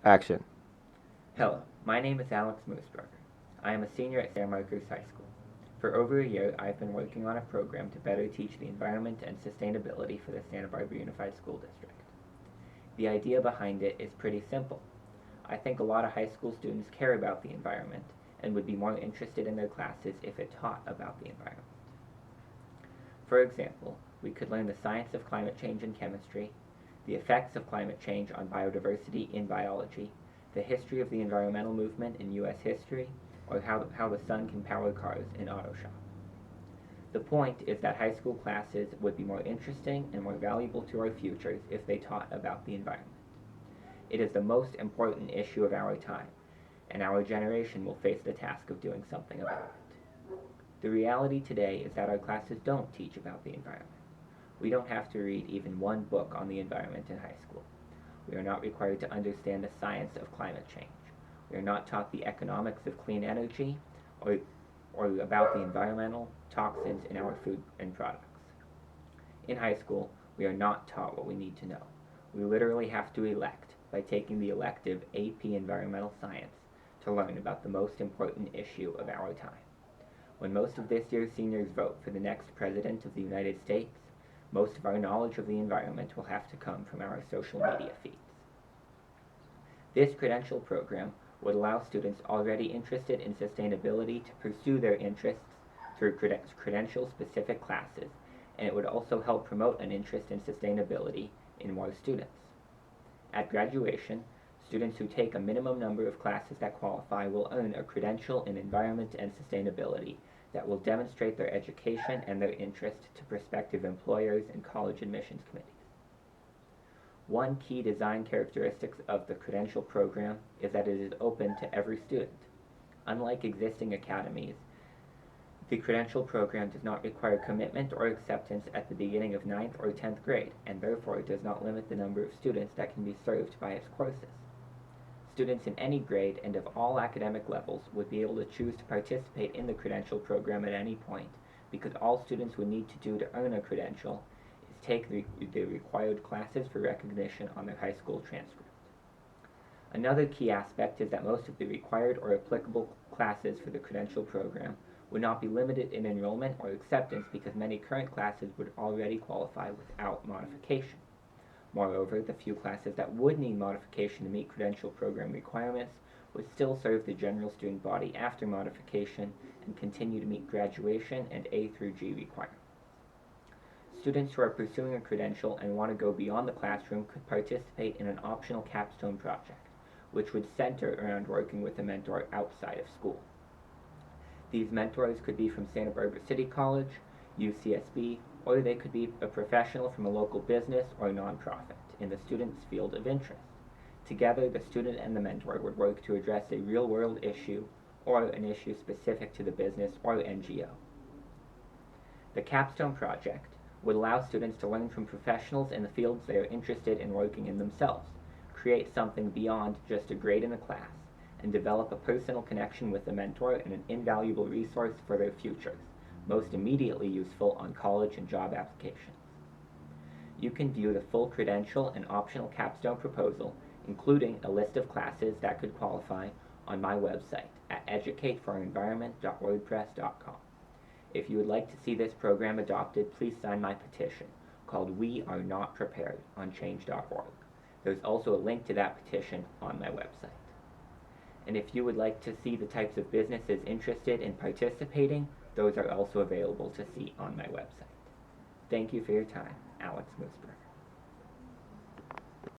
Action. Hello, my name is Alex Moosberger. I am a senior at San Marcos High School. For over a year, I've been working on a program to better teach the environment and sustainability for the Santa Barbara Unified School District. The idea behind it is pretty simple. I think a lot of high school students care about the environment and would be more interested in their classes if it taught about the environment. For example, we could learn the science of climate change in chemistry, the effects of climate change on biodiversity in biology, the history of the environmental movement in U.S. history, or how the sun can power cars in auto shop. The point is that high school classes would be more interesting and more valuable to our futures if they taught about the environment. It is the most important issue of our time, and our generation will face the task of doing something about it. The reality today is that our classes don't teach about the environment. We don't have to read even one book on the environment in high school. We are not required to understand the science of climate change. We are not taught the economics of clean energy or about the environmental toxins in our food and products. In high school, we are not taught what we need to know. We literally have to elect by taking the elective AP Environmental Science to learn about the most important issue of our time. When most of this year's seniors vote for the next President of the United States, most of our knowledge of the environment will have to come from our social media feeds. This credential program would allow students already interested in sustainability to pursue their interests through credential-specific classes, and it would also help promote an interest in sustainability in more students. At graduation, students who take a minimum number of classes that qualify will earn a credential in environment and sustainability that will demonstrate their education and their interest to prospective employers and college admissions committees. One key design characteristic of the credential program is that it is open to every student. Unlike existing academies, the credential program does not require commitment or acceptance at the beginning of 9th or 10th grade, and therefore does not limit the number of students that can be served by its courses. Students in any grade and of all academic levels would be able to choose to participate in the credential program at any point, because all students would need to do to earn a credential is take the required classes for recognition on their high school transcript. Another key aspect is that most of the required or applicable classes for the credential program would not be limited in enrollment or acceptance because many current classes would already qualify without modification. Moreover, the few classes that would need modification to meet credential program requirements would still serve the general student body after modification and continue to meet graduation and A through G requirements. Students who are pursuing a credential and want to go beyond the classroom could participate in an optional capstone project, which would center around working with a mentor outside of school. These mentors could be from Santa Barbara City College, UCSB, or they could be a professional from a local business or nonprofit in the student's field of interest. Together, the student and the mentor would work to address a real-world issue or an issue specific to the business or NGO. The capstone project would allow students to learn from professionals in the fields they are interested in working in themselves, create something beyond just a grade in a class, and develop a personal connection with the mentor and an invaluable resource for their futures, most immediately useful on college and job applications. You can view the full credential and optional capstone proposal, including a list of classes that could qualify, on my website at educatefororenvironment.wordpress.com. If you would like to see this program adopted, please sign my petition called We Are Not Prepared on change.org. There's also a link to that petition on my website. And if you would like to see the types of businesses interested in participating, those are also available to see on my website. Thank you for your time. Alex Moosberger.